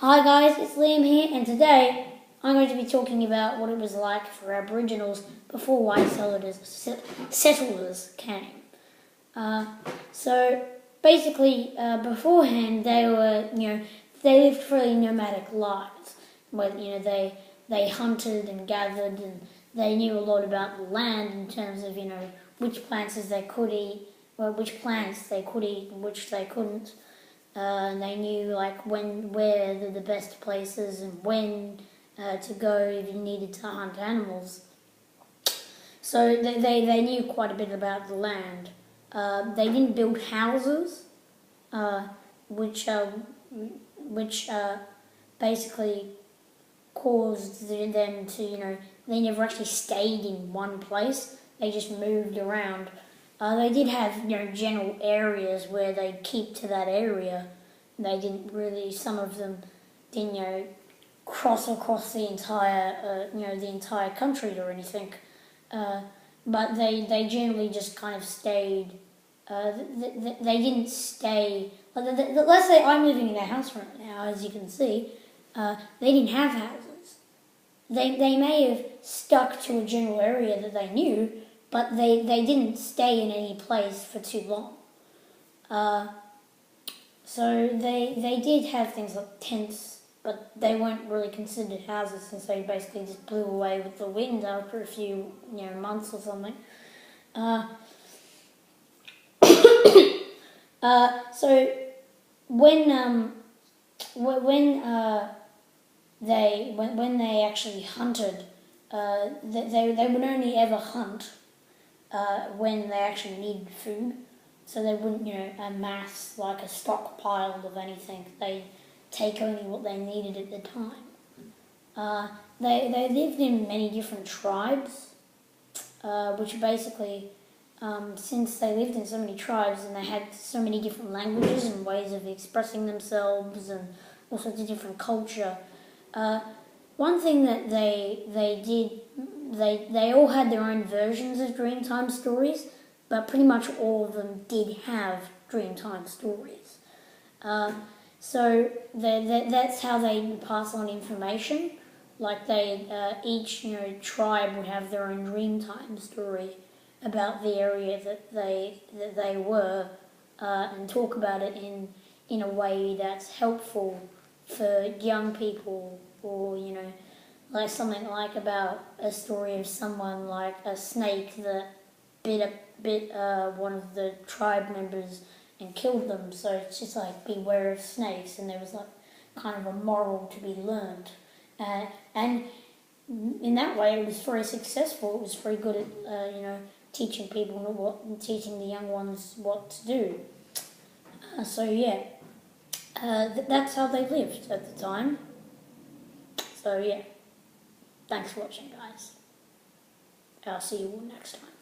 Hi guys, it's Liam here, and today I'm going to be talking about what it was like for Aboriginals before white settlers came. So basically, beforehand they were, they lived fairly nomadic lives, where they hunted and gathered, and they knew a lot about the land in terms of which plants they could eat, or which plants they could eat and which they couldn't. And they knew where the best places and when to go if you needed to hunt animals. So they knew quite a bit about the land. They didn't build houses, which basically caused them to they never actually stayed in one place. They just moved around. They did have general areas where they'd keep to that area. They didn't really. Some of them didn't cross across the entire the entire country or anything. But they generally just kind of stayed. They didn't stay. Let's say I'm living in a house right now, as you can see. They didn't have houses. They may have stuck to a general area that they knew, but they didn't stay in any place for too long. So they did have things like tents, but they weren't really considered houses since they basically just blew away with the wind after a few months or something. So when they actually hunted, they would only ever hunt when they actually needed food, so they wouldn't amass like a stockpile of anything. They take only what they needed at the time. They lived in many different tribes, which basically, since they lived in so many tribes and they had so many different languages and ways of expressing themselves and all sorts of different culture. One thing that they did, they all had their own versions of Dreamtime stories, but pretty much all of them did have Dreamtime stories. So that's how they pass on information. Like each tribe would have their own Dreamtime story about the area that they were, and talk about it in a way that's helpful for young people, or like something like about a story of someone like a snake that bit one of the tribe members and killed them. So it's just like, beware of snakes, and there was like kind of a moral to be learned, and in that way it was very successful. It was very good at teaching people teaching the young ones what to do. So yeah. That's how they lived at the time. So yeah, thanks for watching, guys. I'll see you all next time.